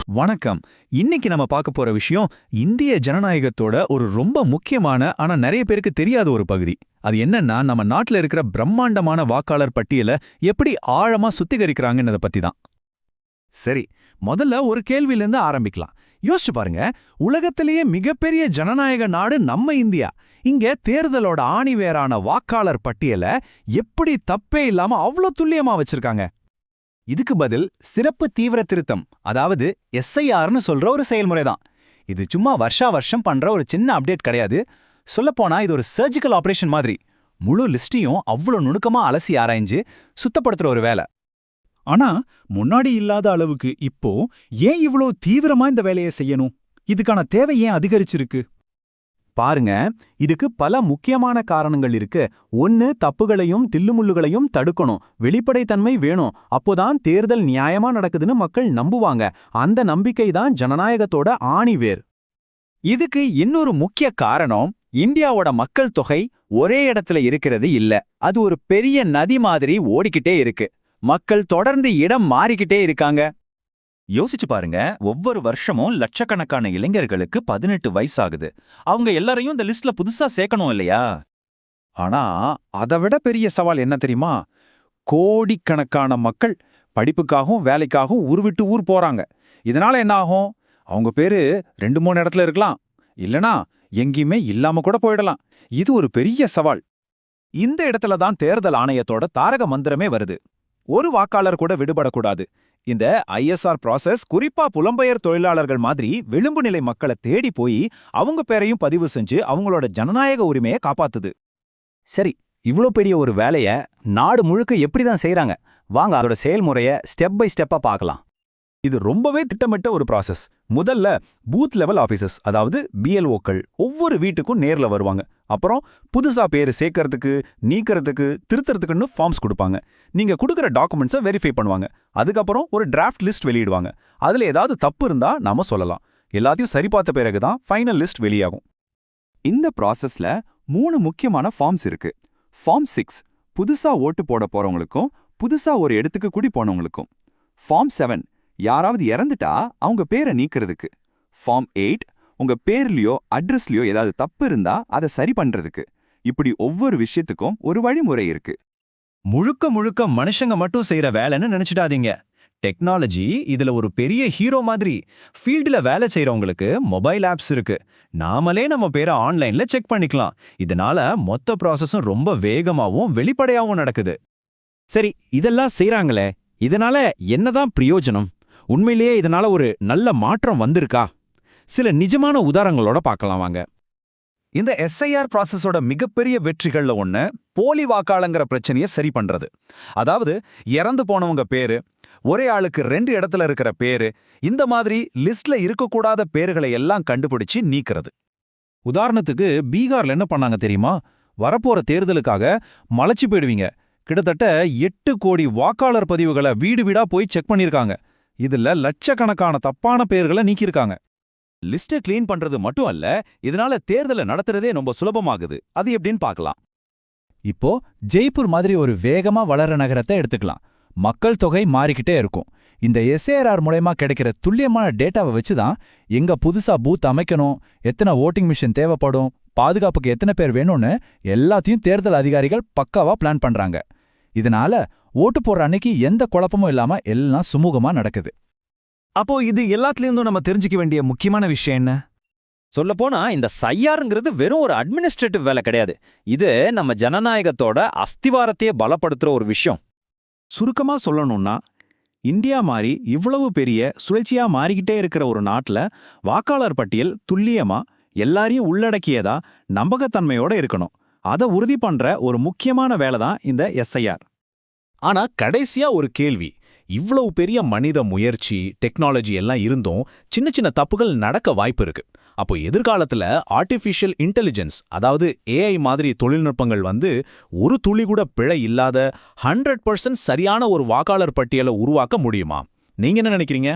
வணக்கம். இன்னைக்கு நம்ம பார்க்க போற விஷயம் இந்திய ஜனநாயகத்தோட ஒரு ரொம்ப முக்கியமான ஆனா நிறைய பேருக்கு தெரியாத ஒரு பகுதி. அது என்னன்னா நம்ம நாட்டுல இருக்கிற பிரம்மாண்டமான வாக்காளர் பட்டியலை எப்படி ஆழமா சுத்திகரிக்கிறாங்கன்னத பத்தி தான். சரி, முதல்ல ஒரு கேள்வியிலிருந்து ஆரம்பிக்கலாம். யோசிச்சு பாருங்க, உலகத்திலேயே மிகப்பெரிய ஜனநாயக நாடு நம்ம இந்தியா. இங்க தேர்தலோட ஆணிவேரான வாக்காளர் பட்டியலை எப்படி தப்பே இல்லாம அவ்ளோ துல்லியமா வச்சிருக்காங்க? இதுக்கு பதில் சிறப்பு தீவிர திருத்தம், அதாவது எஸ்ஐஆர்னு சொல்ற ஒரு செயல்முறை தான். இது சும்மா வருஷா வருஷம் பண்ற ஒரு சின்ன அப்டேட் கிடையாது. சொல்லப்போனா இது ஒரு சர்ஜிக்கல் ஆபரேஷன் மாதிரி. முழு லிஸ்டையும் அவ்வளோ நுணுக்கமா அலசி ஆராய்ஞ்சு சுத்தப்படுத்துற ஒரு வேலை. ஆனா முன்னாடி இல்லாத அளவுக்கு இப்போ ஏன் இவ்ளோ தீவிரமா இந்த வேலையை செய்யணும்? இதுக்கான தேவை ஏன் அதிகரிச்சிருக்கு? பாருங்க, இதுக்கு பல முக்கியமான காரணங்கள் இருக்கு. ஒன்னு, தப்புகளையும் தில்லுமுள்ளுகளையும் தடுக்கணும். வெளிப்படைத்தன்மை வேணும். அப்போதான் தேர்தல் நியாயமா நடக்குதுன்னு மக்கள் நம்புவாங்க. அந்த நம்பிக்கை தான் ஜனநாயகத்தோட ஆணிவேர். இதுக்கு இன்னொரு முக்கிய காரணம், இந்தியாவோட மக்கள் தொகை ஒரே இடத்துல இருக்கிறது இல்ல. அது ஒரு பெரிய நதி மாதிரி ஓடிக்கிட்டே இருக்கு. மக்கள் தொடர்ந்து இடம் மாறிக்கிட்டே இருக்காங்க. யோசிச்சு பாருங்க, ஒவ்வொரு வருஷமும் லட்சக்கணக்கான இளைஞர்களுக்கு 18 வயசாகுது. அவங்க எல்லாரையும் இந்த லிஸ்ட்ல புதுசா சேர்க்கணும் இல்லையா? ஆனா அதை விட பெரிய சவால் என்ன தெரியுமா? கோடிக்கணக்கான மக்கள் படிப்புக்காகவும் வேலைக்காகவும் ஊர் விட்டு ஊர் போறாங்க. இதனால என்ன ஆகும்? அவங்க பேரு 2-3 இடத்துல இருக்கலாம், இல்லனா எங்கேயுமே இல்லாம கூட போயிடலாம். இது ஒரு பெரிய சவால். இந்த இடத்துல தான் தேர்தல் ஆணையத்தோட தாரக மந்திரமே வருது. ஒரு வாக்காளர் கூட விடுபடக்கூடாது. இந்த ஐஎஸ்ஆர் ப்ராசஸ் குறிப்பா புலம்பெயர் தொழிலாளர்கள் மாதிரி விளிம்பு நிலை மக்களை தேடி போய் அவங்க பேரையும் பதிவு செஞ்சு அவங்களோட ஜனநாயக உரிமையை காப்பாத்துது. சரி, இவ்ளோ பெரிய ஒரு வேலைய நாடு முழுக்க எப்படி தான் செய்றாங்க? வாங்க அதோட செயல்முறைய ஸ்டெப் பை ஸ்டெப்பா பார்க்கலாம். இது ரொம்பவே திட்டமிட்ட ஒரு ப்ராசஸ். முதல்ல பூத் லெவல் ஆபீசர்ஸ், அதாவது பிஎல்ஓக்கள் ஒவ்வொரு வீட்டுக்கும் நேர்ல வருவாங்க. அப்புறம் புதுசா பேரு சேர்க்கறதுக்கு, நீக்கிறதுக்கு, திருத்தறதுக்குன்னு ஃபார்ம்ஸ் கொடுப்பாங்க. நீங்க கொடுக்குற டாக்குமெண்ட்ஸை வெரிஃபை பண்ணுவாங்க. அதுக்கப்புறம் ஒரு டிராஃப்ட் லிஸ்ட் வெளியிடுவாங்க. அதுல ஏதாவது தப்பு இருந்தா நாம சொல்லலாம். எல்லாத்தையும் சரி பார்த்த பிறகு தான் ஃபைனல் லிஸ்ட் வெளியாகும். இந்த ப்ராசஸ்ல 3 முக்கியமான ஃபார்ம்ஸ் இருக்கு. ஃபார்ம் 6 புதுசா ஓட்டு போட போறவங்களுக்கும் புதுசா ஒரு இடத்துக்கு குடி போனவங்களுக்கும். ஃபார்ம் 7 யாராவது இறந்துட்டா அவங்க பேரை நீக்கிறதுக்கு. ஃபார்ம் 8 உங்க பேர்லயோ அட்ரஸ்லயோ ஏதாவது தப்பு இருந்தா அதை சரி பண்றதுக்கு. இப்படி ஒவ்வொரு விஷயத்துக்கும் ஒரு வழிமுறை இருக்கு. முழுக்க முழுக்க மனுஷங்க மட்டும் செய்யற வேலைன்னு நினைச்சிடாதீங்க. டெக்னாலஜி இதுல ஒரு பெரிய ஹீரோ மாதிரி. ஃபீல்டுல வேலை செய்யறவங்களுக்கு மொபைல் ஆப்ஸ் இருக்கு. நாமளே நம்ம பேரை ஆன்லைன்ல செக் பண்ணிக்கலாம். இதனால மொத்த ப்ராசஸும் ரொம்ப வேகமாவும் வெளிப்படையாவும் நடக்குது. சரி, இதெல்லாம் செய்றாங்களே, இதனால என்னதான் பிரயோஜனம்? உண்மையிலேயே இதனால ஒரு நல்ல மாற்றம் வந்திருக்கா? சில நிஜமான உதாரணங்களோட பார்க்கலாம் வாங்க. இந்த எஸ்ஐஆர் ப்ராசஸோட மிகப்பெரிய வெற்றிகள்ல ஒண்ணு போலி வாக்காளங்கிற பிரச்சனையை சரி பண்றது. அதாவது இறந்து போனவங்க பேரு, ஒரே ஆளுக்கு 2 இடத்துல இருக்கிற பேரு, இந்த மாதிரி லிஸ்ட்ல இருக்கக்கூடாத பேர்களை எல்லாம் கண்டுபிடிச்சு நீக்கிறது. உதாரணத்துக்கு பீகார்ல என்ன பண்ணாங்க தெரியுமா? வரப்போற தேர்தலுக்காக மலைச்சு போயிடுவீங்க. கிட்டத்தட்ட 8 கோடி வாக்காளர் பதிவுகளை வீடு வீடா போய் செக் பண்ணிருக்காங்க. இதுல லட்சக்கணக்கான தப்பான பேர்களை நீக்கியிருக்காங்க. லிஸ்ட்டை கிளீன் பண்றது மட்டும் அல்ல, இதனால தேர்தலை நடத்துறதே ரொம்ப சுலபமாகுது. அது எப்படின்னு பார்க்கலாம். இப்போ ஜெய்ப்பூர் மாதிரி ஒரு வேகமா வளர நகரத்தை எடுத்துக்கலாம். மக்கள் தொகை மாறிக்கிட்டே இருக்கும். இந்த எஸ்ஏஆர் மூலமா கிடைக்கிற துல்லியமான டேட்டாவை வச்சுதான் எங்க புதுசா பூத் அமைக்கணும், எத்தனை ஓட்டிங் மிஷின் தேவைப்படும், பாதுகாப்புக்கு எத்தனை பேர் வேணும்னு எல்லாத்தையும் தேர்தல் அதிகாரிகள் பக்காவா பிளான் பண்றாங்க. இதனால ஓட்டு போடுற அன்னைக்கு எந்த குழப்பமும் இல்லாம எல்லாம் சுமூகமா நடக்குது. அப்போ இது எல்லாத்துலேருந்தும் நம்ம தெரிஞ்சுக்க வேண்டிய முக்கியமான விஷயம் என்ன? சொல்லப்போனா இந்த சையாருங்கிறது வெறும் ஒரு அட்மினிஸ்ட்ரேட்டிவ் வேலை கிடையாது. இது நம்ம ஜனநாயகத்தோட அஸ்திவாரத்தையே பலப்படுத்துற ஒரு விஷயம். சுருக்கமா சொல்லணும்னா, இந்தியா மாதிரி இவ்வளவு பெரிய சுழற்சியா மாறிக்கிட்டே இருக்கிற ஒரு நாட்டுல வாக்காளர் பட்டியல் துல்லியமா எல்லாரையும் உள்ளடக்கியதா நம்பகத்தன்மையோட இருக்கணும். அதை உறுதி பண்ற ஒரு முக்கியமான வேலை தான் இந்த எஸ்ஐஆர். ஆனா கடைசியா ஒரு கேள்வி. இவ்வளவு பெரிய மனித முயற்சி, டெக்னாலஜி எல்லாம் இருந்தும் சின்ன சின்ன தப்புகள் நடக்க வாய்ப்பு இருக்கு. அப்போ எதிர்காலத்துல ஆர்டிஃபிஷியல் இன்டெலிஜென்ஸ், அதாவது ஏஐ மாதிரி தொழில்நுட்பங்கள் ஒரு துளி கூட பிழை இல்லாத 100% சரியான ஒரு வாக்காளர் பட்டியலை உருவாக்க முடியுமா? நீங்க என்ன நினைக்கிறீங்க?